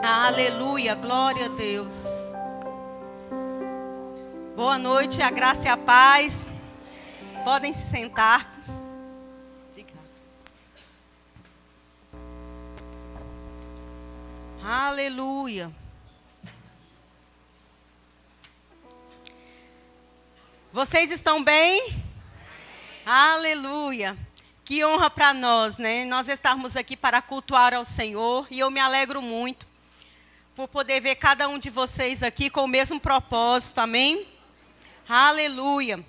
Aleluia, glória a Deus. Boa noite, a graça e a paz. Podem se sentar. Aleluia. Vocês estão bem? Aleluia. Que honra para nós, né? Nós estarmos aqui para cultuar ao Senhor. E eu me alegro muito por poder ver cada um de vocês aqui com o mesmo propósito, amém? Aleluia.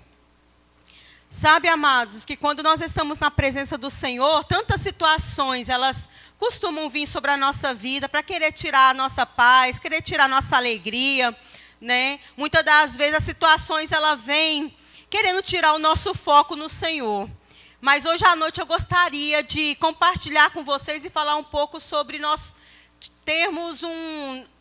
Sabe, amados, que quando nós estamos na presença do Senhor, tantas situações, elas costumam vir sobre a nossa vida para querer tirar a nossa paz, querer tirar a nossa alegria, né? Muitas das vezes as situações, elas vêm querendo tirar o nosso foco no Senhor. Mas hoje à noite eu gostaria de compartilhar com vocês e falar um pouco sobre nós termos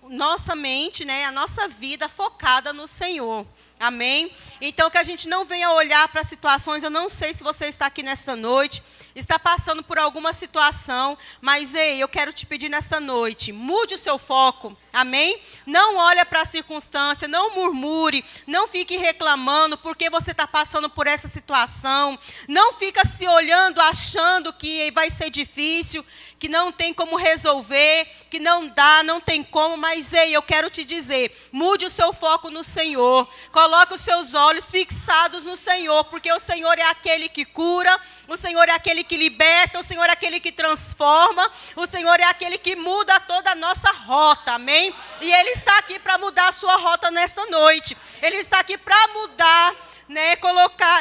nossa mente, né, a nossa vida focada no Senhor. Amém? Então, que a gente não venha olhar para situações. Eu não sei se você está aqui nessa noite, está passando por alguma situação, mas ei, eu quero te pedir nessa noite, mude o seu foco. Amém? Não olhe para a circunstância, não murmure, não fique reclamando porque você está passando por essa situação. Não fica se olhando, achando que vai ser difícil, que não tem como resolver, que não dá, não tem como. Mas ei, eu quero te dizer, mude o seu foco no Senhor. Coloque os seus olhos fixados no Senhor, porque o Senhor é aquele que cura, o Senhor é aquele que liberta, o Senhor é aquele que transforma, o Senhor é aquele que muda toda a nossa rota, amém? E Ele está aqui para mudar a sua rota nessa noite. Ele está aqui para mudar, né,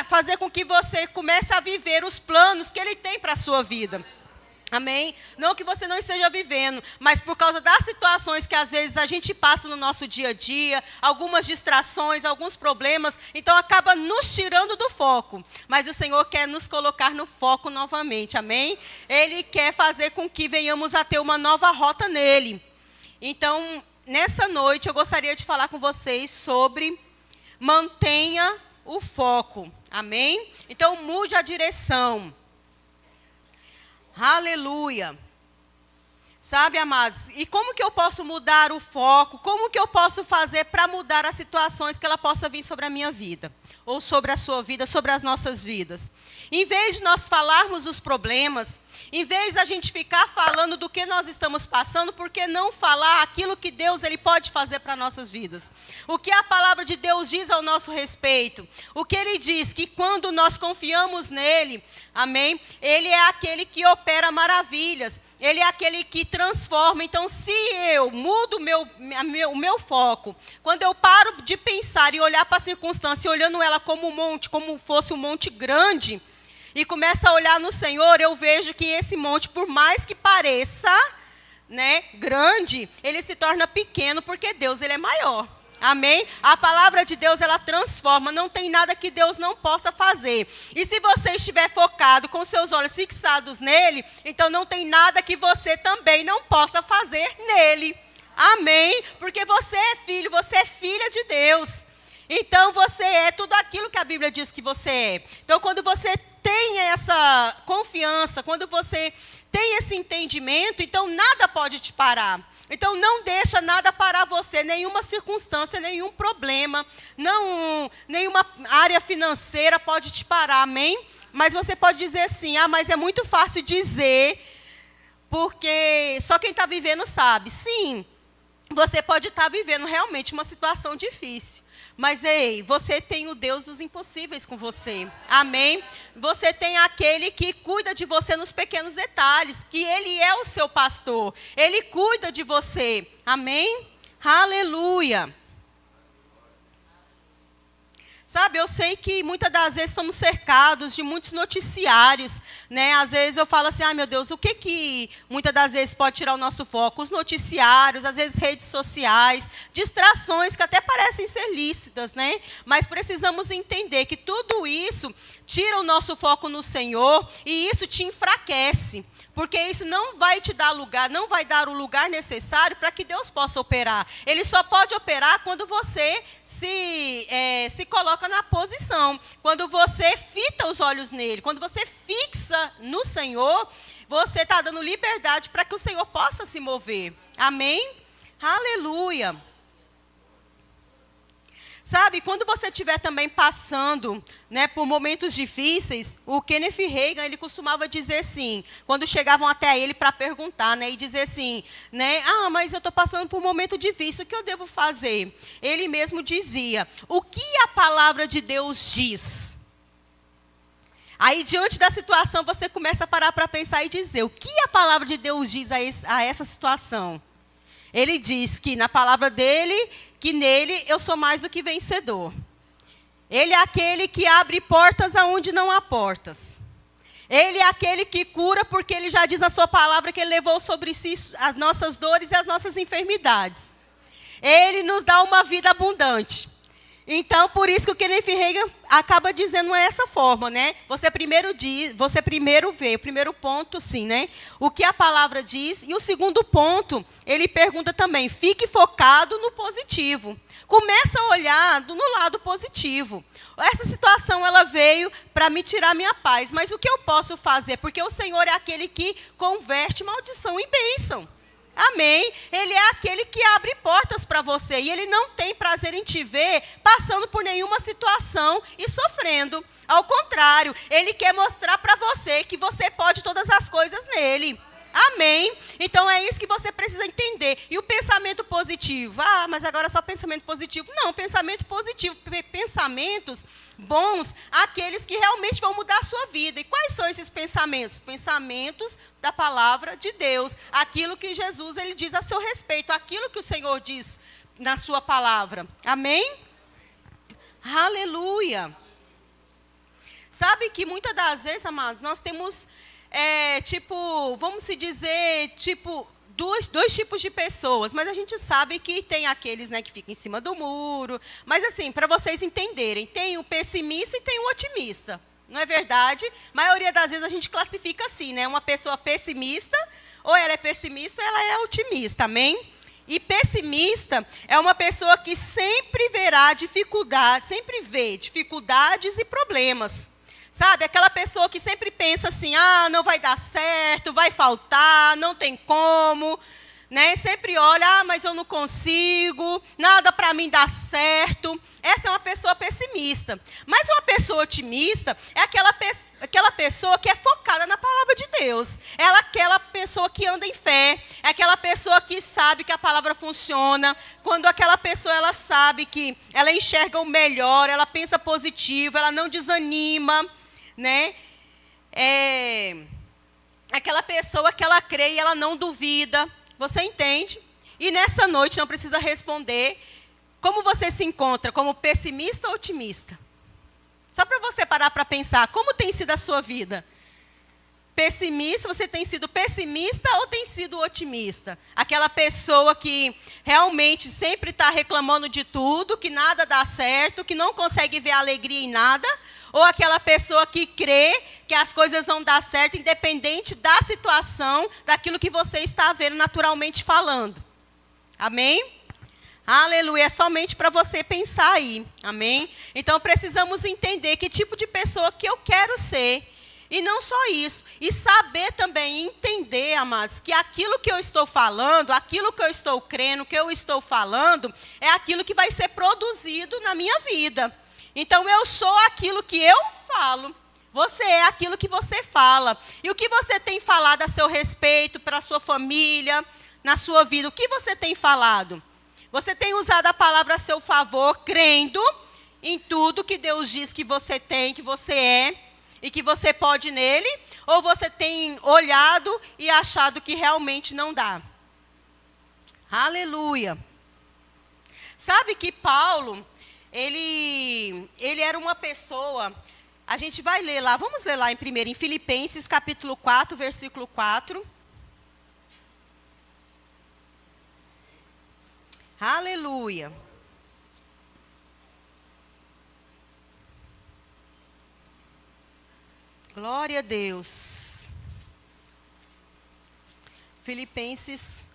fazer com que você comece a viver os planos que Ele tem para a sua vida. Amém? Não que você não esteja vivendo, mas por causa das situações que às vezes a gente passa no nosso dia a dia, algumas distrações, alguns problemas, então acaba nos tirando do foco. Mas o Senhor quer nos colocar no foco novamente, amém? Ele quer fazer com que venhamos a ter uma nova rota nele. Então, nessa noite eu gostaria de falar com vocês sobre mantenha o foco, amém? Então, mude a direção. Aleluia. Sabe, amados, e como que eu posso mudar o foco? Como que eu posso fazer para mudar as situações que ela possa vir sobre a minha vida? Ou sobre a sua vida, sobre as nossas vidas? Em vez de nós falarmos os problemas, em vez da gente ficar falando do que nós estamos passando, por que não falar aquilo que Deus ele pode fazer para nossas vidas? O que a palavra de Deus diz ao nosso respeito? O que Ele diz? Que quando nós confiamos nele, amém? Ele é aquele que opera maravilhas. Ele é aquele que transforma. Então, se eu mudo o meu foco, quando eu paro de pensar e olhar para a circunstância, olhando ela como um monte, como fosse um monte grande, e começo a olhar no Senhor, eu vejo que esse monte, por mais que pareça, né, grande, ele se torna pequeno, porque Deus ele é maior. Amém? A palavra de Deus, ela transforma. Não tem nada que Deus não possa fazer. E se você estiver focado, com seus olhos fixados nele, então não tem nada que você também não possa fazer nele. Amém? Porque você é filho, você é filha de Deus. Então você é tudo aquilo que a Bíblia diz que você é. Então quando você tem essa confiança, quando você tem esse entendimento, então nada pode te parar. Então, não deixa nada parar você, nenhuma circunstância, nenhum problema, nenhuma área financeira pode te parar, amém? Mas você pode dizer assim, mas é muito fácil dizer, porque só quem está vivendo sabe. Sim, você pode estar vivendo realmente uma situação difícil. Mas, ei, você tem o Deus dos impossíveis com você. Amém? Você tem aquele que cuida de você nos pequenos detalhes, que Ele é o seu pastor. Ele cuida de você. Amém? Aleluia. Sabe, eu sei que muitas das vezes estamos cercados de muitos noticiários, né? Às vezes eu falo assim, meu Deus, o que muitas das vezes pode tirar o nosso foco? Os noticiários, às vezes redes sociais, distrações que até parecem ser lícitas, né? Mas precisamos entender que tudo isso tira o nosso foco no Senhor e isso te enfraquece. Porque isso não vai te dar lugar, não vai dar o lugar necessário para que Deus possa operar. Ele só pode operar quando você se coloca na posição. Quando você fita os olhos nele. Quando você fixa no Senhor, você está dando liberdade para que o Senhor possa se mover. Amém? Aleluia. Sabe, quando você estiver também passando, né, por momentos difíceis, o Kenneth Hagin, ele costumava dizer assim, quando chegavam até ele para perguntar, né, e dizer assim, né, mas eu estou passando por um momento difícil, o que eu devo fazer? Ele mesmo dizia, o que a palavra de Deus diz? Aí, diante da situação, você começa a parar para pensar e dizer, o que a palavra de Deus diz a essa situação? Ele diz que na palavra dele, que nele eu sou mais do que vencedor. Ele é aquele que abre portas aonde não há portas. Ele é aquele que cura, porque ele já diz na sua palavra que ele levou sobre si as nossas dores e as nossas enfermidades. Ele nos dá uma vida abundante. Então, por isso que o Kenneth Hagin acaba dizendo essa forma, né? Você primeiro vê, o primeiro ponto, sim, né? O que a palavra diz. E o segundo ponto, ele pergunta também, fique focado no positivo. Começa a olhar no lado positivo. Essa situação, ela veio para me tirar minha paz. Mas o que eu posso fazer? Porque o Senhor é aquele que converte maldição em bênção. Amém? Ele é aquele que abre portas para você. E ele não tem prazer em te ver passando por nenhuma situação e sofrendo. Ao contrário, ele quer mostrar para você que você pode todas as coisas nele. Amém? Então é isso que você precisa entender. E o pensamento positivo? Mas agora é só pensamento positivo. Não, pensamento positivo. Pensamentos bons, aqueles que realmente vão mudar a sua vida. E quais são esses pensamentos? Pensamentos da palavra de Deus. Aquilo que Jesus ele diz a seu respeito. Aquilo que o Senhor diz na sua palavra. Amém? Aleluia. Sabe que muitas das vezes, amados, nós temos... vamos se dizer, dois tipos de pessoas, mas a gente sabe que tem aqueles, né, que ficam em cima do muro, mas assim, para vocês entenderem, tem o pessimista e tem o otimista, não é verdade? A maioria das vezes a gente classifica assim, né, uma pessoa pessimista, ou ela é pessimista ou ela é otimista, amém? E pessimista é uma pessoa que sempre verá dificuldades, sempre vê dificuldades e problemas. Sabe, aquela pessoa que sempre pensa assim, não vai dar certo, vai faltar, não tem como, né? Sempre olha, mas eu não consigo, nada para mim dá certo. Essa é uma pessoa pessimista. Mas uma pessoa otimista é aquela pessoa que é focada na palavra de Deus. Ela é aquela pessoa que anda em fé, é aquela pessoa que sabe que a palavra funciona. Quando aquela pessoa ela sabe que ela enxerga o melhor, ela pensa positivo, ela não desanima. Né? Aquela pessoa que ela crê e ela não duvida. Você entende? E nessa noite não precisa responder como você se encontra, como pessimista ou otimista. Só para você parar para pensar, como tem sido a sua vida? Pessimista, você tem sido pessimista ou tem sido otimista? Aquela pessoa que realmente sempre está reclamando de tudo, que nada dá certo, que não consegue ver alegria em nada? Ou aquela pessoa que crê que as coisas vão dar certo, independente da situação, daquilo que você está vendo naturalmente falando. Amém? Aleluia. É somente para você pensar aí. Amém? Então, precisamos entender que tipo de pessoa que eu quero ser. E não só isso. E saber também, entender, amados, que aquilo que eu estou falando, aquilo que eu estou crendo, que eu estou falando, é aquilo que vai ser produzido na minha vida. Então, eu sou aquilo que eu falo. Você é aquilo que você fala. E o que você tem falado a seu respeito, para a sua família, na sua vida? O que você tem falado? Você tem usado a palavra a seu favor, crendo em tudo que Deus diz que você tem, que você é, e que você pode nele? Ou você tem olhado e achado que realmente não dá? Aleluia. Sabe que Paulo... Ele era uma pessoa, a gente vai ler lá, vamos ler lá em Filipenses capítulo 4, versículo 4. Aleluia. Glória a Deus. Filipenses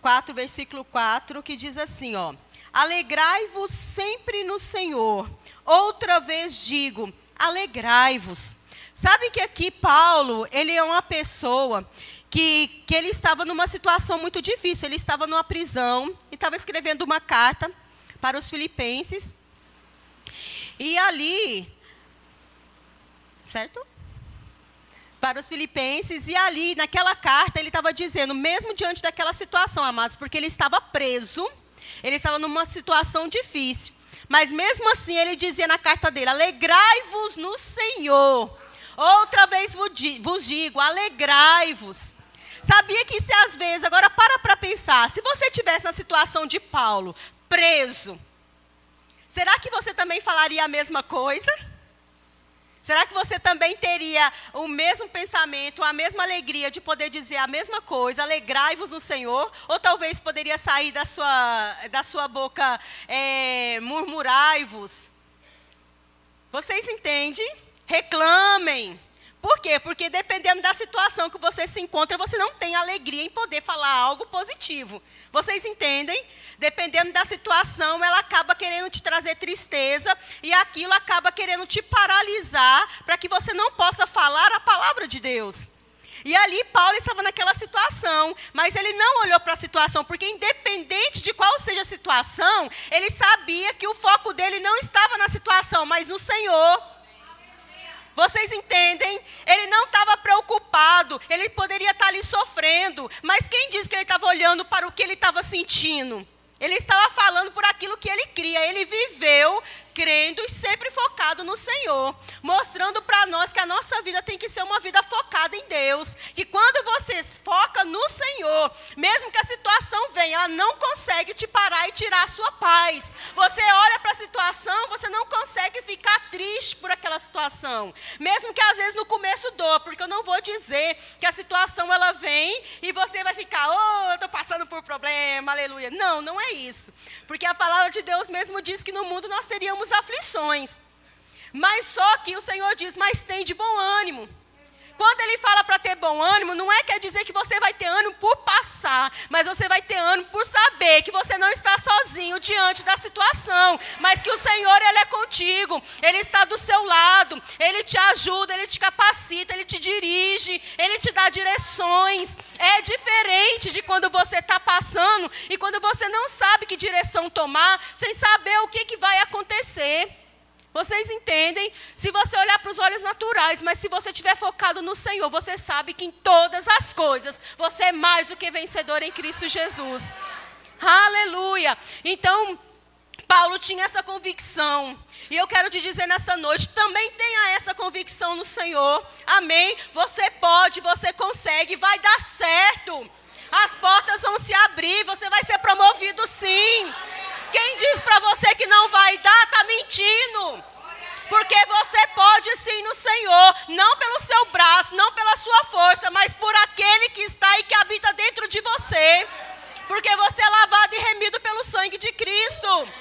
4, versículo 4, que diz assim, ó. Alegrai-vos sempre no Senhor. Outra vez digo, alegrai-vos. Sabe que aqui Paulo, ele é uma pessoa que ele estava numa situação muito difícil. Ele estava numa prisão e estava escrevendo uma carta para os filipenses. E ali, certo? Para os filipenses, e ali, naquela carta, ele estava dizendo, mesmo diante daquela situação, amados, porque ele estava preso, ele estava numa situação difícil, mas mesmo assim, ele dizia na carta dele, alegrai-vos no Senhor, outra vez vos digo, alegrai-vos. Sabia que se às vezes, agora para pensar, se você tivesse na situação de Paulo, preso, será que você também falaria a mesma coisa? Será que você também teria o mesmo pensamento, a mesma alegria de poder dizer a mesma coisa, alegrai-vos no Senhor? Ou talvez poderia sair da sua boca, murmurai-vos? Vocês entendem? Reclamem. Por quê? Porque dependendo da situação que você se encontra, você não tem alegria em poder falar algo positivo. Vocês entendem? Dependendo da situação, ela acaba querendo te trazer tristeza e aquilo acaba querendo te paralisar para que você não possa falar a palavra de Deus. E ali Paulo estava naquela situação, mas ele não olhou para a situação, porque independente de qual seja a situação, ele sabia que o foco dele não estava na situação, mas no Senhor. Vocês entendem? Ele não estava preocupado, ele poderia estar ali sofrendo, mas quem disse que ele estava olhando para o que ele estava sentindo? Ele estava falando por aquilo que ele cria, ele viveu crendo e sempre focado no Senhor, mostrando para nós que a nossa vida tem que ser uma vida focada em Deus, que quando você foca no Senhor, mesmo que a situação venha, ela não consegue te parar e tirar a sua paz. Você olha para a situação, você não consegue ficar triste por aquela situação, mesmo que às vezes no começo doa, porque eu não vou dizer que a situação ela vem e você vai ficar, eu estou passando por problema, aleluia. Não, não é isso, porque a palavra de Deus mesmo diz que no mundo nós teríamos aflições, mas só que o Senhor diz, mas tem de bom ânimo. Quando ele fala para ter bom ânimo, não quer dizer que você vai ter ânimo por passar, mas você vai ter ânimo por saber que você não está sozinho diante da situação, mas que o Senhor, Ele é contigo, Ele está do seu lado, Ele te ajuda, Ele te capacita, Ele te dirige, Ele te dá direções. É diferente de quando você está passando e quando você não sabe que direção tomar, sem saber o que vai acontecer. Vocês entendem? Se você olhar para os olhos naturais, mas se você estiver focado no Senhor, você sabe que em todas as coisas, você é mais do que vencedor em Cristo Jesus. Aleluia! Então, Paulo tinha essa convicção. E eu quero te dizer nessa noite, também tenha essa convicção no Senhor. Amém? Você pode, você consegue, vai dar certo. As portas vão se abrir, você vai ser promovido sim. Quem diz para você que não vai dar, está mentindo. Porque você pode sim no Senhor, não pelo seu braço, não pela sua força, mas por aquele que está e que habita dentro de você. Porque você é lavado e remido pelo sangue de Cristo.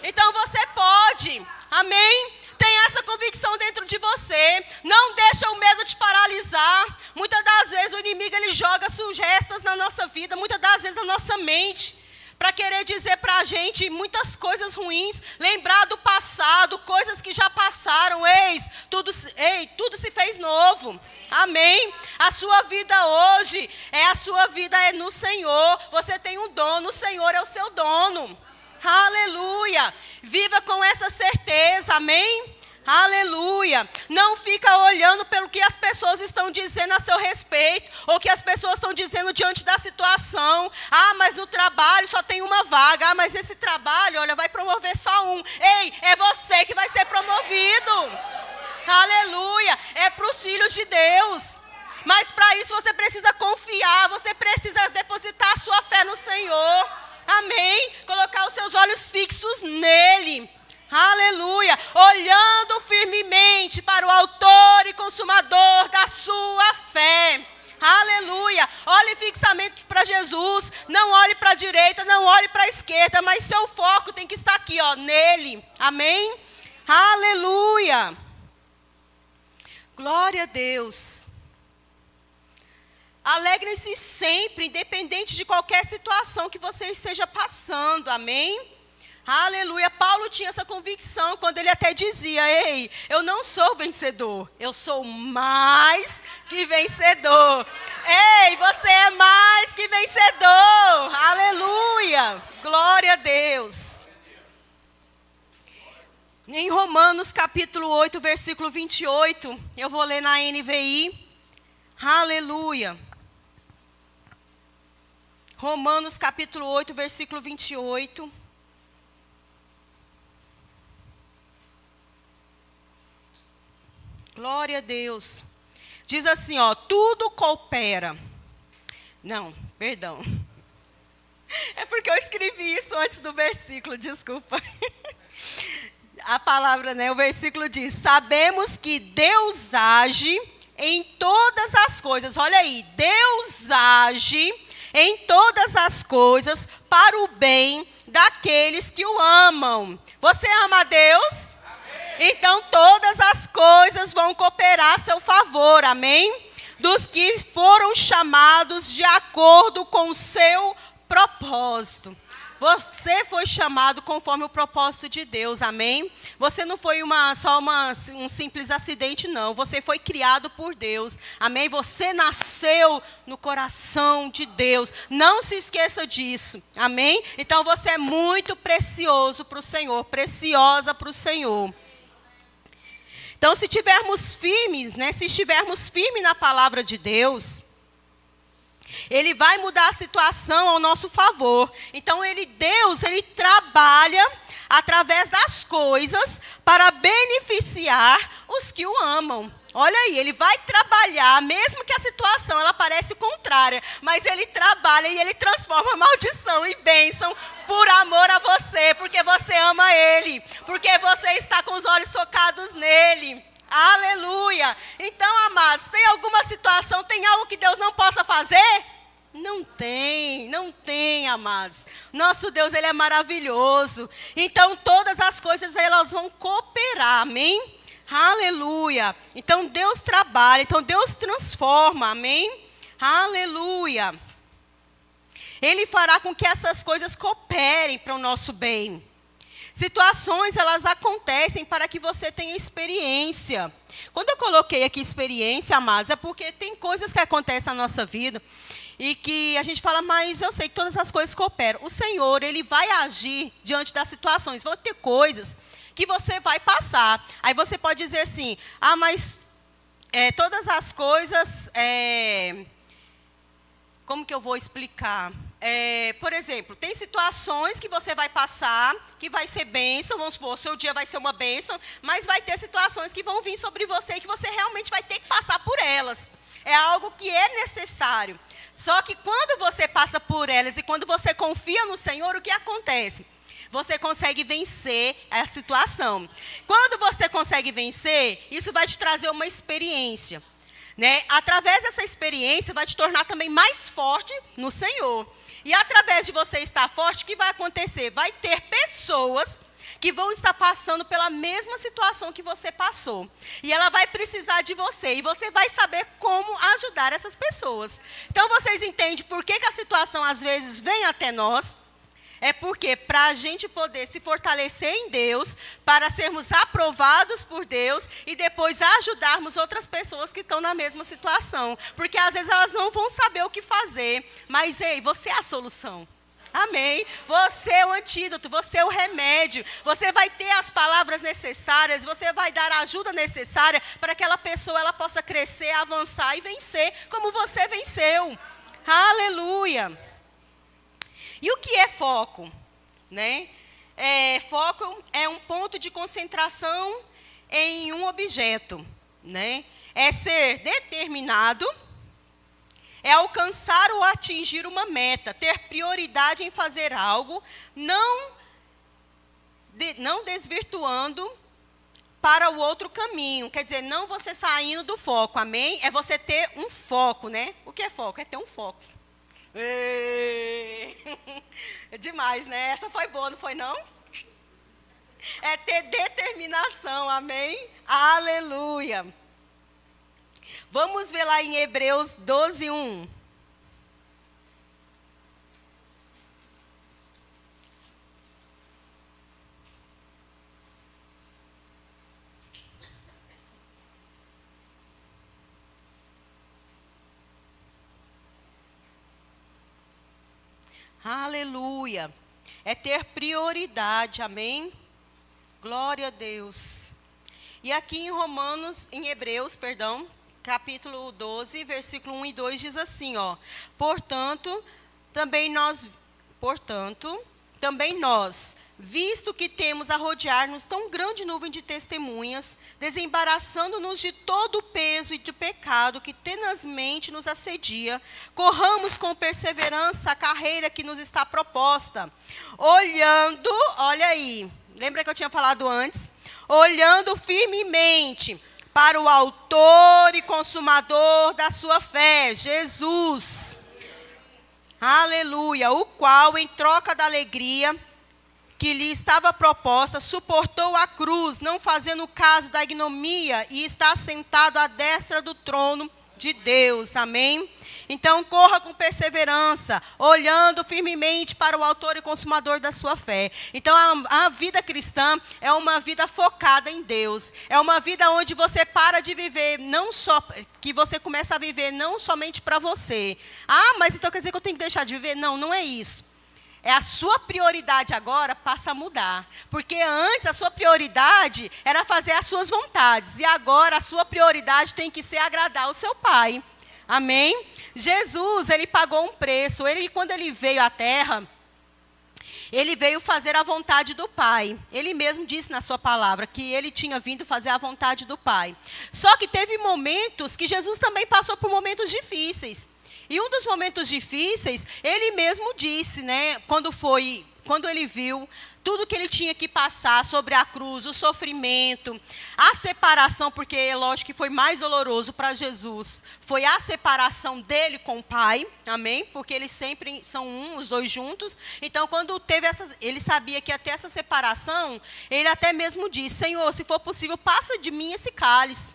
Então você pode, amém? Tem essa convicção dentro de você. Não deixa o medo te paralisar. Muitas das vezes o inimigo ele joga sugestas na nossa vida, muitas das vezes na nossa mente, para querer dizer para a gente muitas coisas ruins, lembrar do passado, coisas que já passaram, tudo se fez novo, amém? A sua vida hoje, a sua vida é no Senhor, você tem um dono, o Senhor é o seu dono, aleluia, viva com essa certeza, amém? Aleluia. Não fica olhando pelo que as pessoas estão dizendo a seu respeito, ou que as pessoas estão dizendo diante da situação. Mas no trabalho só tem uma vaga. Mas esse trabalho, olha, vai promover só um. Ei, é você que vai ser promovido. Aleluia. É para os filhos de Deus. Mas para isso você precisa confiar, você precisa depositar a sua fé no Senhor. Amém? Colocar os seus olhos fixos nele. Aleluia, olhando firmemente para o autor e consumador da sua fé. Aleluia, olhe fixamente para Jesus, não olhe para a direita, não olhe para a esquerda, mas seu foco tem que estar aqui, nele. Amém? Aleluia. Glória a Deus. Alegrem-se sempre, independente de qualquer situação que você esteja passando. Amém? Aleluia. Paulo tinha essa convicção quando ele até dizia: ei, eu não sou vencedor, eu sou mais que vencedor. Ei, você é mais que vencedor. Aleluia. Glória a Deus. Em Romanos capítulo 8, versículo 28, eu vou ler na NVI. Aleluia. Romanos capítulo 8, versículo 28. Glória a Deus. Diz assim, ó, tudo coopera. Não, perdão. É porque eu escrevi isso antes do versículo, desculpa. A palavra, né, o versículo diz: sabemos que Deus age em todas as coisas. Olha aí, Deus age em todas as coisas para o bem daqueles que o amam. Você ama a Deus? Então, todas as coisas vão cooperar a seu favor, amém? Dos que foram chamados de acordo com o seu propósito. Você foi chamado conforme o propósito de Deus, amém? Você não foi só um simples acidente, não. Você foi criado por Deus, amém? Você nasceu no coração de Deus. Não se esqueça disso, amém? Então, você é muito precioso para o Senhor, preciosa para o Senhor. Então, se estivermos firmes, né, se estivermos firmes na palavra de Deus, Ele vai mudar a situação ao nosso favor. Então, Deus trabalha através das coisas para beneficiar os que o amam. Olha aí, Ele vai trabalhar, mesmo que a situação ela pareça contrária, mas Ele trabalha e Ele transforma maldição em bênção por amor a você, porque você ama Ele, porque você está com os olhos focados nele. Aleluia! Então, amados, tem alguma situação, tem algo que Deus não possa fazer? Não tem, amados. Nosso Deus, Ele é maravilhoso. Então, todas as coisas, elas vão cooperar, amém? Aleluia. Então, Deus trabalha, então Deus transforma, amém? Aleluia. Ele fará com que essas coisas cooperem para o nosso bem. Situações, elas acontecem para que você tenha experiência. Quando eu coloquei aqui experiência, amados, é porque tem coisas que acontecem na nossa vida e que a gente fala, mas eu sei que todas as coisas cooperam. O Senhor, Ele vai agir diante das situações. Vão ter coisas que você vai passar. Aí você pode dizer assim, mas todas as coisas, como que eu vou explicar? Por exemplo, tem situações que você vai passar, que vai ser bênção, vamos supor, o seu dia vai ser uma bênção, mas vai ter situações que vão vir sobre você e que você realmente vai ter que passar por elas. É algo que é necessário. Só que quando você passa por elas e quando você confia no Senhor, o que acontece? Você consegue vencer a situação. Quando você consegue vencer, isso vai te trazer uma experiência, né? Através dessa experiência, vai te tornar também mais forte no Senhor. E através de você estar forte, o que vai acontecer? Vai ter pessoas que vão estar passando pela mesma situação que você passou. E ela vai precisar de você. E você vai saber como ajudar essas pessoas. Então, vocês entendem por que a situação, às vezes, vem até nós? É porque para a gente poder se fortalecer em Deus, para sermos aprovados por Deus e depois ajudarmos outras pessoas que estão na mesma situação. Porque às vezes elas não vão saber o que fazer, mas ei, você é a solução. Amém? Você é o antídoto, você é o remédio. Você vai ter as palavras necessárias, você vai dar a ajuda necessária para que aquela pessoa ela possa crescer, avançar e vencer como você venceu. Aleluia! E o que é foco? Né? Foco é um ponto de concentração em um objeto. Né? É ser determinado, é alcançar ou atingir uma meta, ter prioridade em fazer algo, não desvirtuando para o outro caminho. Quer dizer, não você saindo do foco, amém? É você ter um foco, né? O que é foco? É ter um foco. É demais, né? Essa foi boa, não foi não? É ter determinação, amém? Aleluia. Vamos ver lá em Hebreus 12, 1. Aleluia. É ter prioridade, amém? Glória a Deus. E aqui em Hebreus, capítulo 12, versículo 1 e 2 diz assim, ó: Portanto, também nós, visto que temos a rodear-nos tão grande nuvem de testemunhas, desembaraçando-nos de todo o peso e de pecado que tenazmente nos assedia, corramos com perseverança a carreira que nos está proposta, olhando, olha aí, lembra que eu tinha falado antes? Olhando firmemente para o autor e consumador da sua fé, Jesus. Aleluia, o qual, em troca da alegria que lhe estava proposta, suportou a cruz, não fazendo caso da ignomia, e está sentado à destra do trono de Deus. Amém? Então, corra com perseverança, olhando firmemente para o autor e consumador da sua fé. Então, a vida cristã é uma vida focada em Deus. É uma vida onde você para de viver, que você começa a viver não somente para você. Ah, mas então quer dizer que eu tenho que deixar de viver? Não, não é isso. É a sua prioridade agora passa a mudar. Porque antes a sua prioridade era fazer as suas vontades. E agora a sua prioridade tem que ser agradar o seu Pai. Amém? Jesus, ele pagou um preço. Quando ele veio à terra, ele veio fazer a vontade do Pai. Ele mesmo disse na sua palavra que ele tinha vindo fazer a vontade do Pai. Só que teve momentos que Jesus também passou por momentos difíceis. E um dos momentos difíceis, ele mesmo disse, né, quando ele viu tudo que ele tinha que passar sobre a cruz, o sofrimento, a separação, porque é lógico que foi mais doloroso para Jesus, foi a separação dele com o Pai, amém? Porque eles sempre são os dois juntos. Então, quando ele sabia que ia ter essa separação, ele até mesmo disse: Senhor, se for possível, passa de mim esse cálice.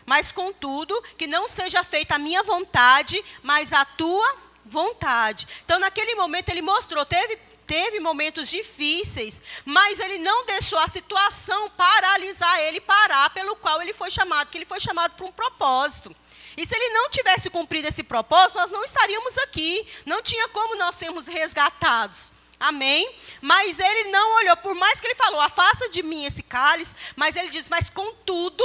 Mas, contudo, que não seja feita a minha vontade, mas a tua vontade. Então, naquele momento, ele mostrou, teve momentos difíceis, mas ele não deixou a situação paralisar ele, parar pelo qual ele foi chamado, porque ele foi chamado para um propósito. E se ele não tivesse cumprido esse propósito, nós não estaríamos aqui, não tinha como nós sermos resgatados. Amém? Mas ele não olhou, por mais que ele falou, afasta de mim esse cálice, mas ele diz, mas contudo,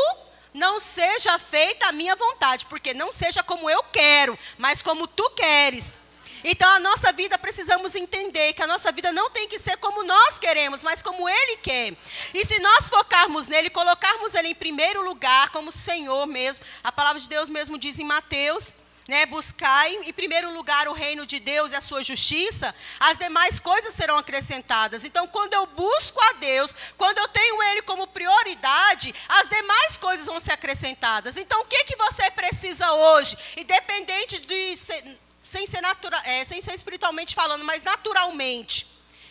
não seja feita a minha vontade, porque não seja como eu quero, mas como tu queres. Então, a nossa vida, precisamos entender que a nossa vida não tem que ser como nós queremos, mas como Ele quer. E se nós focarmos nele, colocarmos Ele em primeiro lugar, como Senhor mesmo, a palavra de Deus mesmo diz em Mateus, né, buscai em primeiro lugar o reino de Deus e a sua justiça, as demais coisas serão acrescentadas. Então, quando eu busco a Deus, quando eu tenho Ele como prioridade, as demais coisas vão ser acrescentadas. Então, o que você precisa hoje? Independente de sem ser espiritualmente falando, mas naturalmente.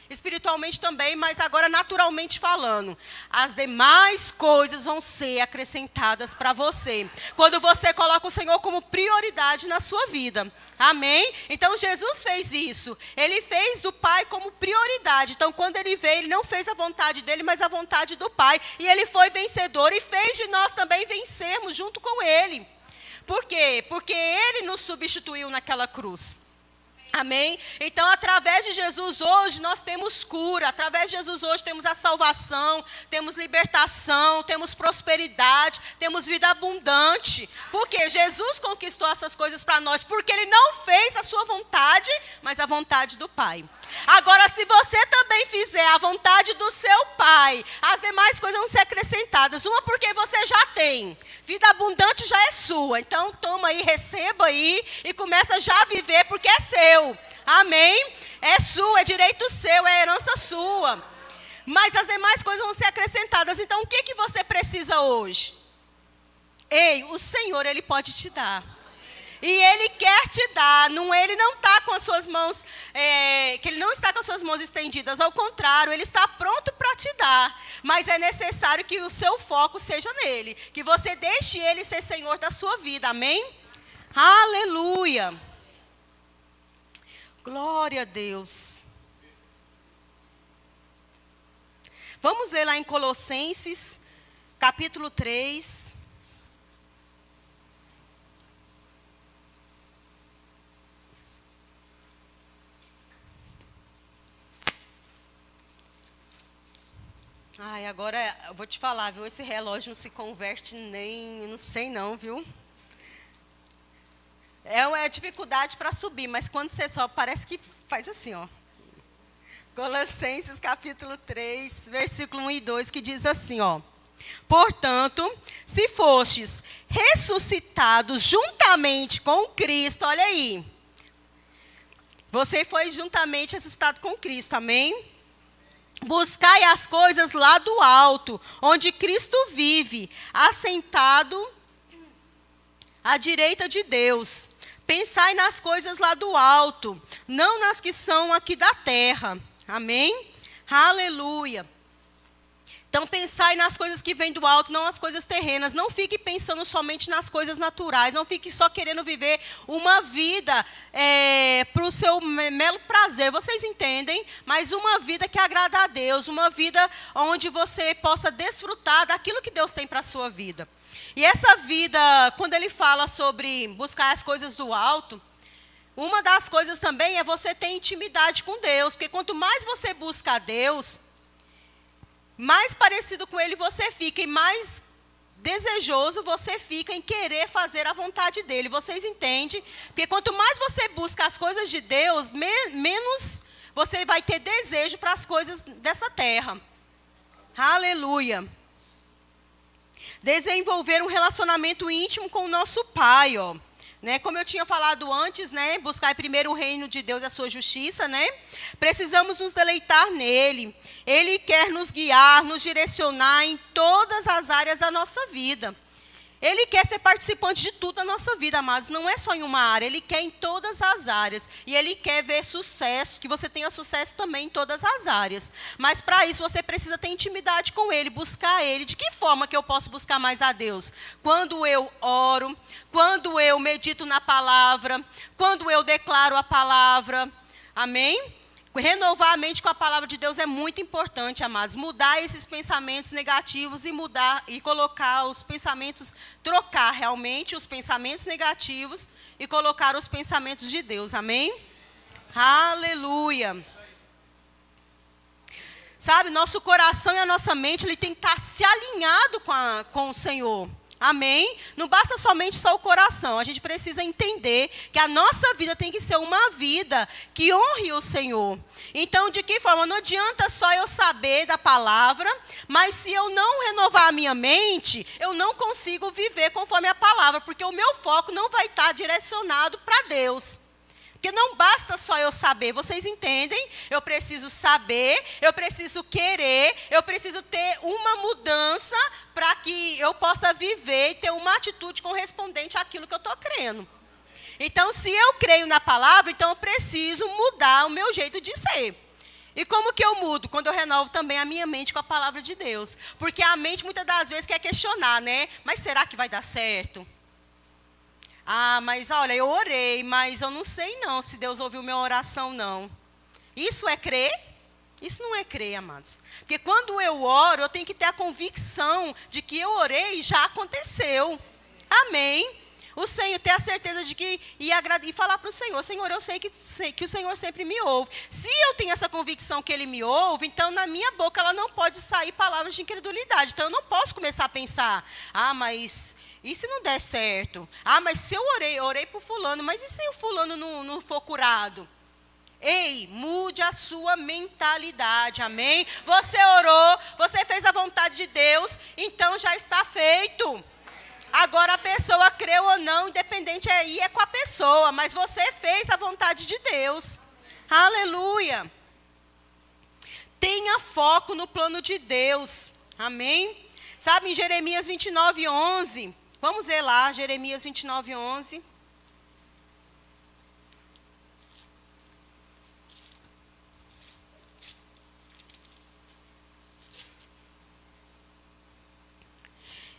Espiritualmente também, mas agora naturalmente falando. As demais coisas vão ser acrescentadas para você. Quando você coloca o Senhor como prioridade na sua vida. Amém? Então, Jesus fez isso. Ele fez do Pai como prioridade. Então, quando ele veio, ele não fez a vontade dele, mas a vontade do Pai. E ele foi vencedor e fez de nós também vencermos junto com ele. Por quê? Porque ele nos substituiu naquela cruz. Amém? Então, através de Jesus hoje, nós temos cura. Através de Jesus hoje, temos a salvação, temos libertação, temos prosperidade, temos vida abundante. Porque Jesus conquistou essas coisas para nós, porque Ele não fez a sua vontade, mas a vontade do Pai. Agora, se você também fizer a vontade do seu Pai, as demais coisas vão ser acrescentadas. Uma porque você já tem. Vida abundante já é sua. Então, toma aí, receba aí e começa já a viver porque é seu. Amém? É sua, é direito seu, é herança sua. Mas as demais coisas vão ser acrescentadas. Então, o que você precisa hoje? Ei, o Senhor, Ele pode te dar. E Ele quer te dar, Ele não está com as suas mãos, que Ele não está com as suas mãos estendidas, ao contrário, Ele está pronto para te dar. Mas é necessário que o seu foco seja nele, que você deixe Ele ser Senhor da sua vida, amém? Aleluia! Glória a Deus. Vamos ler lá em Colossenses, capítulo 3. Ai, agora eu vou te falar, viu? Esse relógio não se converte nem, não sei não, viu? É dificuldade para subir, mas quando você sobe, parece que faz assim, ó. Colossenses capítulo 3, versículo 1 e 2, que diz assim, ó. Portanto, se fostes ressuscitados juntamente com Cristo, olha aí. Você foi juntamente ressuscitado com Cristo, amém? Buscai as coisas lá do alto, onde Cristo vive, assentado à direita de Deus. Pensai nas coisas lá do alto, não nas que são aqui da terra. Amém? Aleluia. Então, pensai nas coisas que vêm do alto, não as coisas terrenas. Não fique pensando somente nas coisas naturais. Não fique só querendo viver uma vida para o seu mero prazer. Vocês entendem? Mas uma vida que agrada a Deus. Uma vida onde você possa desfrutar daquilo que Deus tem para a sua vida. E essa vida, quando ele fala sobre buscar as coisas do alto, uma das coisas também é você ter intimidade com Deus. Porque quanto mais você busca a Deus, mais parecido com Ele você fica e mais desejoso você fica em querer fazer a vontade dEle. Vocês entendem? Porque quanto mais você busca as coisas de Deus, menos você vai ter desejo para as coisas dessa terra. Aleluia. Desenvolver um relacionamento íntimo com o nosso Pai, ó. Né? Como eu tinha falado antes, né? Buscar primeiro o reino de Deus e a sua justiça, né? Precisamos nos deleitar nele. Ele quer nos guiar, nos direcionar em todas as áreas da nossa vida. Ele quer ser participante de tudo da nossa vida, amados. Não é só em uma área, Ele quer em todas as áreas. E Ele quer ver sucesso, que você tenha sucesso também em todas as áreas. Mas para isso você precisa ter intimidade com Ele, buscar Ele. De que forma que eu posso buscar mais a Deus? Quando eu oro, quando eu medito na palavra, quando eu declaro a palavra. Amém? Renovar a mente com a palavra de Deus é muito importante, amados. Mudar esses pensamentos negativos e colocar os pensamentos, trocar realmente os pensamentos negativos e colocar os pensamentos de Deus. Amém? Aleluia. Sabe, nosso coração e a nossa mente, ele tem que estar se alinhado com o Senhor. Amém? Não basta somente só o coração. A gente precisa entender que a nossa vida tem que ser uma vida que honre o Senhor. Então, de que forma? Não adianta só eu saber da palavra, mas se eu não renovar a minha mente, eu não consigo viver conforme a palavra, porque o meu foco não vai estar direcionado para Deus. Porque não basta só eu saber, vocês entendem? Eu preciso saber, eu preciso querer, eu preciso ter uma mudança para que eu possa viver e ter uma atitude correspondente àquilo que eu estou crendo. Então, se eu creio na palavra, então eu preciso mudar o meu jeito de ser. E como que eu mudo? Quando eu renovo também a minha mente com a palavra de Deus. Porque a mente muitas das vezes quer questionar, né? Mas será que vai dar certo? Ah, mas olha, eu orei, mas eu não sei não se Deus ouviu minha oração, não. Isso é crer? Isso não é crer, amados. Porque quando eu oro, eu tenho que ter a convicção de que eu orei e já aconteceu. Amém? O Senhor, ter a certeza de que e falar para o Senhor, Senhor, eu sei que o Senhor sempre me ouve. Se eu tenho essa convicção que Ele me ouve, então na minha boca ela não pode sair palavras de incredulidade. Então eu não posso começar a pensar, mas e se não der certo? Mas se eu orei por fulano, mas e se o fulano não for curado? Ei, mude a sua mentalidade, amém? Você orou, você fez a vontade de Deus, então já está feito. Agora a pessoa creu ou não, independente aí é com a pessoa, mas você fez a vontade de Deus. Aleluia. Tenha foco no plano de Deus, amém? Sabe, em Jeremias 29:11, vamos ler lá, Jeremias 29:11.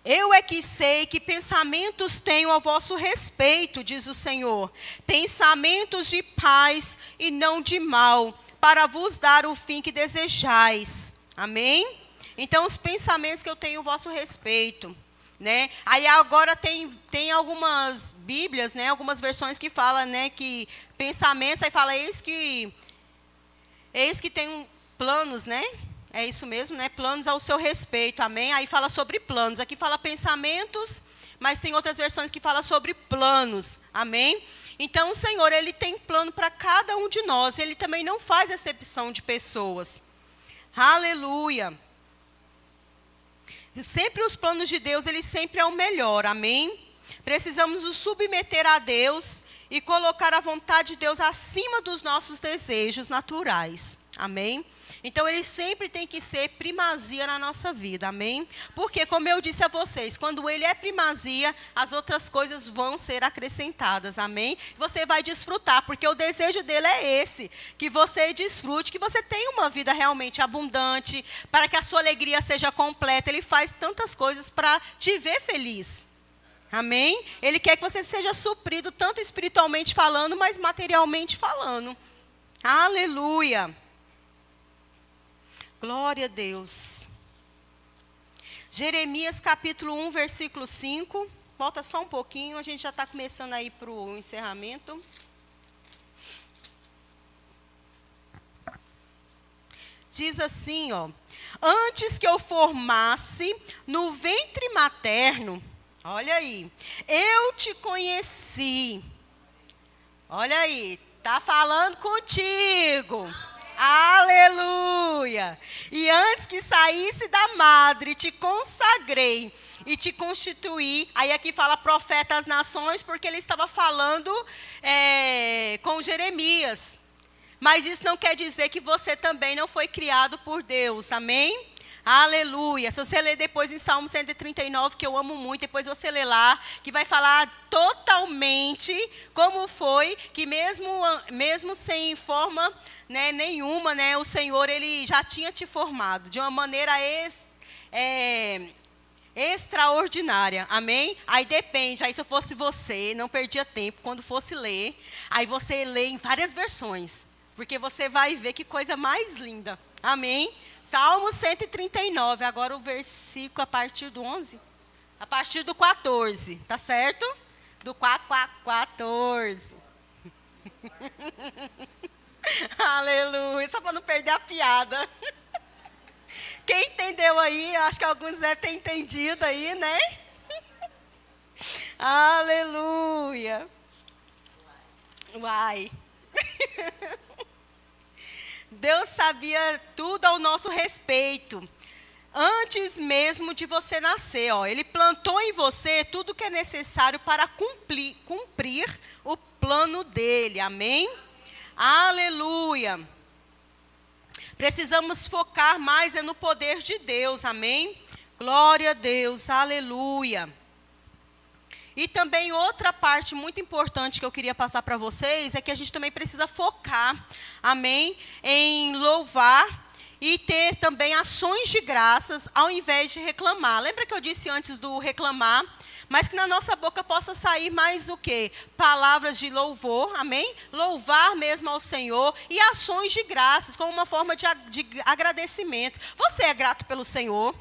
Eu é que sei que pensamentos tenho a vosso respeito, diz o Senhor. Pensamentos de paz e não de mal, para vos dar o fim que desejais. Amém? Então, os pensamentos que eu tenho a vosso respeito. Né? Aí agora tem algumas bíblias, né, algumas versões que falam, né, que pensamentos, aí fala, eis que tem planos, né? É isso mesmo, né? Planos ao seu respeito, amém? Aí fala sobre planos. Aqui fala pensamentos, mas tem outras versões que fala sobre planos, amém? Então, o Senhor, Ele tem plano para cada um de nós. Ele também não faz acepção de pessoas. Aleluia. Sempre os planos de Deus, Ele sempre é o melhor, amém? Precisamos nos submeter a Deus e colocar a vontade de Deus acima dos nossos desejos naturais, amém? Então, ele sempre tem que ser primazia na nossa vida, amém? Porque, como eu disse a vocês, quando ele é primazia, as outras coisas vão ser acrescentadas, amém? Você vai desfrutar, porque o desejo dele é esse, que você desfrute, que você tenha uma vida realmente abundante, para que a sua alegria seja completa. Ele faz tantas coisas para te ver feliz, amém? Ele quer que você seja suprido, tanto espiritualmente falando, mas materialmente falando. Aleluia! Glória a Deus. Jeremias capítulo 1, versículo 5. Volta só um pouquinho, a gente já está começando aí para o encerramento. Diz assim, ó. Antes que eu formasse no ventre materno, olha aí, eu te conheci. Olha aí, está falando contigo. Aleluia! E antes que saísse da madre, te consagrei e te constituí. Aí aqui fala profeta às nações, porque ele estava falando com Jeremias. Mas isso não quer dizer que você também não foi criado por Deus, amém? Aleluia. Se você ler depois em Salmo 139, que eu amo muito, depois você lê lá, que vai falar totalmente como foi, que mesmo sem forma, né, nenhuma, né, o Senhor, ele já tinha te formado de uma maneira extraordinária, amém? Aí depende, aí se eu fosse você, não perdia tempo, quando fosse ler, aí você lê em várias versões, porque você vai ver que coisa mais linda, amém? Salmo 139, agora o versículo a partir do 11, a partir do 14, tá certo? Do 14. Aleluia, só para não perder a piada. Quem entendeu aí, acho que alguns devem ter entendido aí, né? Aleluia. Uai. Deus sabia tudo ao nosso respeito, antes mesmo de você nascer. Ó, ele plantou em você tudo que é necessário para cumprir o plano dele, amém? Aleluia. Precisamos focar mais no poder de Deus, amém? Glória a Deus, aleluia. E também outra parte muito importante que eu queria passar para vocês é que a gente também precisa focar, amém, em louvar e ter também ações de graças ao invés de reclamar. Lembra que eu disse antes do reclamar? Mas que na nossa boca possa sair mais o quê? Palavras de louvor, amém? Louvar mesmo ao Senhor e ações de graças como uma forma de agradecimento. Você é grato pelo Senhor?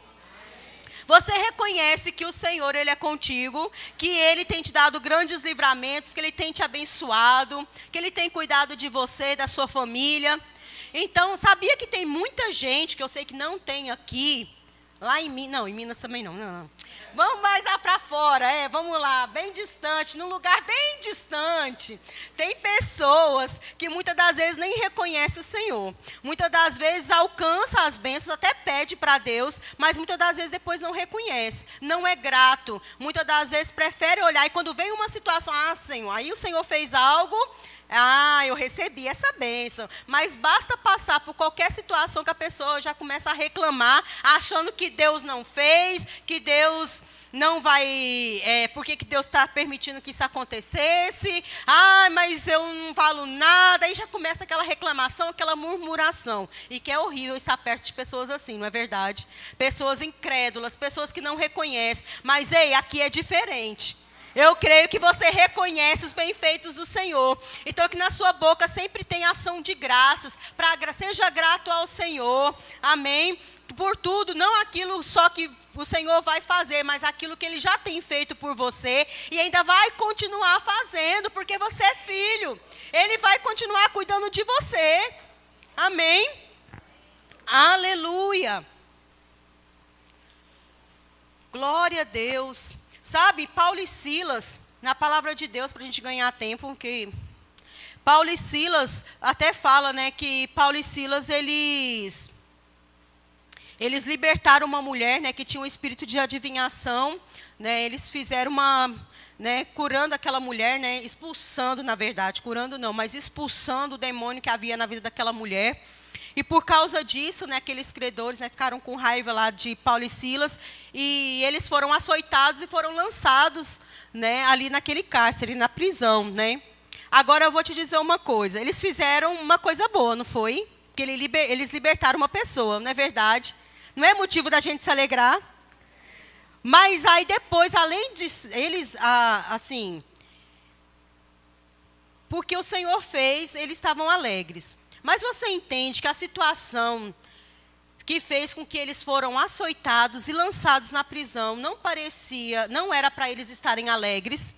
Você reconhece que o Senhor, Ele é contigo, que Ele tem te dado grandes livramentos, que Ele tem te abençoado, que Ele tem cuidado de você, da sua família. Então, sabia que tem muita gente, que eu sei que não tem aqui, lá em Minas, não, em Minas também não. Vamos mais lá para fora, vamos lá, bem distante, num lugar bem distante. Tem pessoas que muitas das vezes nem reconhecem o Senhor. Muitas das vezes alcança as bênçãos, até pede para Deus, mas muitas das vezes depois não reconhece, não é grato. Muitas das vezes prefere olhar e quando vem uma situação, Senhor, aí o Senhor fez algo, eu recebi essa bênção. Mas basta passar por qualquer situação que a pessoa já começa a reclamar, achando que Deus não fez, que Deus não vai... por que Deus está permitindo que isso acontecesse? Mas eu não falo nada. Aí já começa aquela reclamação, aquela murmuração. E que é horrível estar perto de pessoas assim, não é verdade? Pessoas incrédulas, pessoas que não reconhecem. Mas, aqui é diferente. Eu creio que você reconhece os benfeitos do Senhor. Então, que na sua boca sempre tem ação de graças. Seja grato ao Senhor. Amém? Por tudo, não aquilo só que o Senhor vai fazer, mas aquilo que Ele já tem feito por você. E ainda vai continuar fazendo, porque você é filho. Ele vai continuar cuidando de você. Amém? Aleluia. Glória a Deus. Sabe, Paulo e Silas, na palavra de Deus, para a gente ganhar tempo, porque Paulo e Silas até fala, né, que Paulo e Silas, eles libertaram uma mulher, né, que tinha um espírito de adivinhação, né, eles fizeram curando aquela mulher, né, expulsando, na verdade, curando não, mas expulsando o demônio que havia na vida daquela mulher. E por causa disso, né, aqueles credores, né, ficaram com raiva lá de Paulo e Silas, e eles foram açoitados e foram lançados, né, ali naquele cárcere, na prisão, né. Agora eu vou te dizer uma coisa, eles fizeram uma coisa boa, não foi? Porque eles libertaram uma pessoa, não é verdade? Não é motivo da gente se alegrar? Mas aí depois, além de eles, assim, porque o Senhor fez, eles estavam alegres. Mas você entende que a situação que fez com que eles foram açoitados e lançados na prisão não era para eles estarem alegres?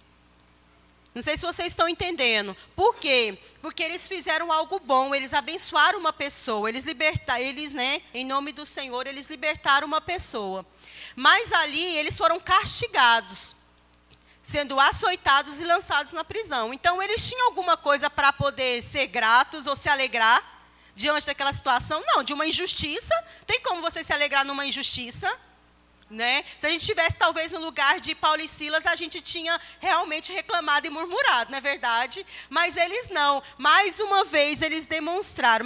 Não sei se vocês estão entendendo. Por quê? Porque eles fizeram algo bom, eles abençoaram uma pessoa, em nome do Senhor, eles libertaram uma pessoa. Mas ali eles foram castigados, sendo açoitados e lançados na prisão. Então, eles tinham alguma coisa para poder ser gratos ou se alegrar diante daquela situação? Não, de uma injustiça. Tem como você se alegrar numa injustiça? Né? Se a gente estivesse, talvez, no lugar de Paulo e Silas, a gente tinha realmente reclamado e murmurado, não é verdade? Mas eles não. Mais uma vez, eles demonstraram,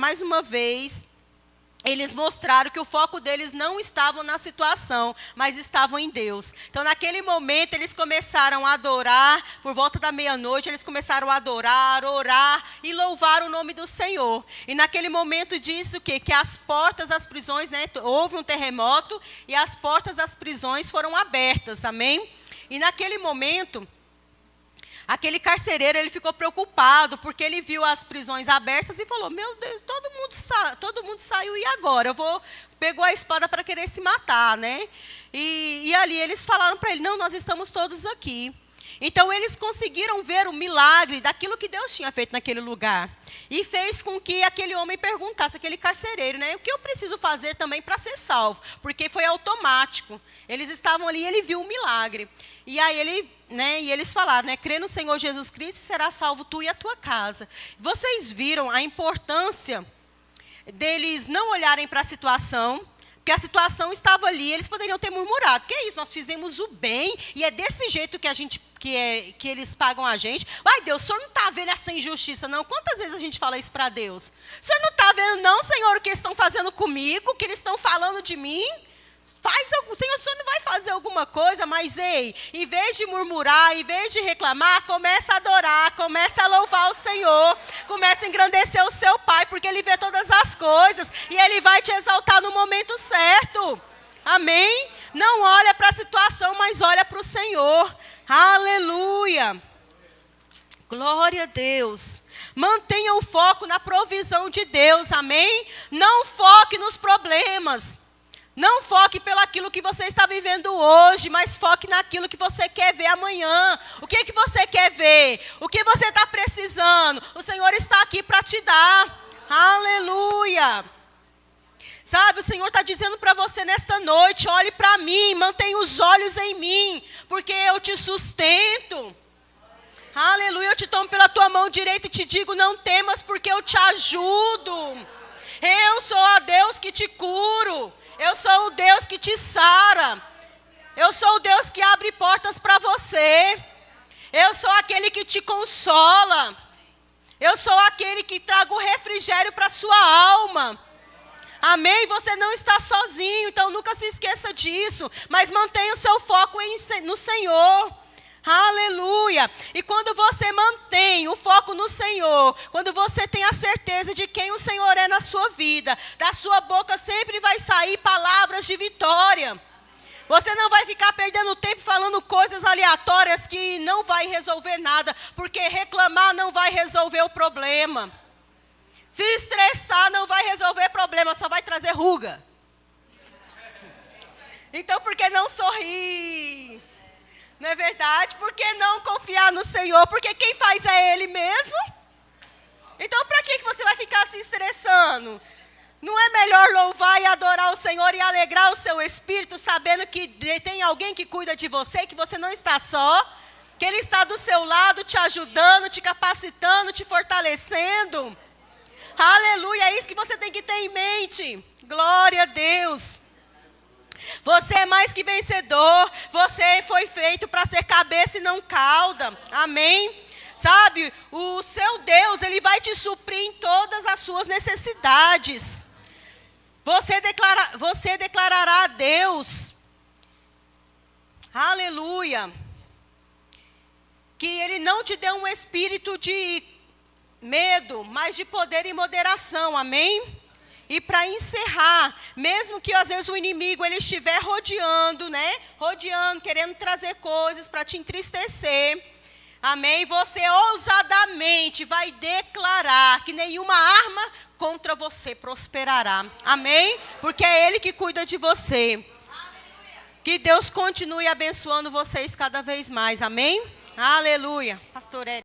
eles mostraram que o foco deles não estava na situação, mas estavam em Deus. Então, naquele momento, eles começaram a adorar, por volta da meia-noite, eles começaram a adorar, orar e louvar o nome do Senhor. E naquele momento disse o quê? Que as portas das prisões, né, houve um terremoto e as portas das prisões foram abertas, amém? E naquele momento, aquele carcereiro, ele ficou preocupado, porque ele viu as prisões abertas e falou, meu Deus, todo mundo saiu, e agora? Pegou a espada para querer se matar, né? E ali eles falaram para ele, não, nós estamos todos aqui. Então, eles conseguiram ver o milagre daquilo que Deus tinha feito naquele lugar. E fez com que aquele homem perguntasse, aquele carcereiro, né, o que eu preciso fazer também para ser salvo? Porque foi automático. Eles estavam ali e ele viu o milagre. E aí eles falaram, né, crê no Senhor Jesus Cristo e será salvo tu e a tua casa. Vocês viram a importância deles não olharem para a situação, porque a situação estava ali, eles poderiam ter murmurado. Que é isso, nós fizemos o bem e é desse jeito que eles pagam a gente. Ai, Deus, o Senhor não está vendo essa injustiça, não? Quantas vezes a gente fala isso para Deus? O Senhor não está vendo, não, Senhor, o que eles estão fazendo comigo, o que eles estão falando de mim? Senhor, o Senhor não vai fazer alguma coisa, mas, ei, em vez de murmurar, em vez de reclamar, começa a adorar, começa a louvar o Senhor, começa a engrandecer o seu Pai, porque Ele vê todas as coisas, e Ele vai te exaltar no momento certo. Amém? Não olha para a situação, mas olha para o Senhor. Aleluia. Glória a Deus. Mantenha o foco na provisão de Deus, amém? Não foque nos problemas. Não foque pelaquilo que você está vivendo hoje, mas foque naquilo que você quer ver amanhã. O que você quer ver? O que você está precisando? O Senhor está aqui para te dar. Aleluia. Sabe, o Senhor está dizendo para você nesta noite, olhe para mim, mantenha os olhos em mim, porque eu te sustento. Aleluia, eu te tomo pela tua mão direita e te digo, não temas, porque eu te ajudo. Eu sou a Deus que te curo. Eu sou o Deus que te sara. Eu sou o Deus que abre portas para você. Eu sou aquele que te consola. Eu sou aquele que traga o refrigério para a sua alma. Amém? Você não está sozinho, então nunca se esqueça disso. Mas mantenha o seu foco no Senhor. Aleluia. E quando você mantém o foco no Senhor, quando você tem a certeza de quem o Senhor é na sua vida, da sua boca sempre vai sair palavras de vitória. Você não vai ficar perdendo tempo falando coisas aleatórias que não vai resolver nada, porque reclamar não vai resolver o problema. Se estressar não vai resolver problema, só vai trazer ruga. Então, por que não sorrir? Não é verdade? Por que não confiar no Senhor? Porque quem faz é Ele mesmo. Então, para que você vai ficar se estressando? Não é melhor louvar e Senhor e alegrar o seu espírito, sabendo que tem alguém que cuida de você, que você não está só, que Ele está do seu lado, te ajudando, te capacitando, te fortalecendo. Aleluia, é isso que você tem que ter em mente. Glória a Deus. Você é mais que vencedor. Você foi feito para ser cabeça e não cauda. Amém? Sabe, o seu Deus, Ele vai te suprir em todas as suas necessidades. Você declarará a Deus, aleluia, que Ele não te deu um espírito de medo, mas de poder e moderação, amém? E para encerrar, mesmo que às vezes o inimigo ele estiver rodeando, né? Rodeando, querendo trazer coisas para te entristecer, amém? Você ousadamente vai declarar que nenhuma arma contra você prosperará, amém? Porque é Ele que cuida de você. Que Deus continue abençoando vocês cada vez mais, amém? Aleluia. Pastor Ed.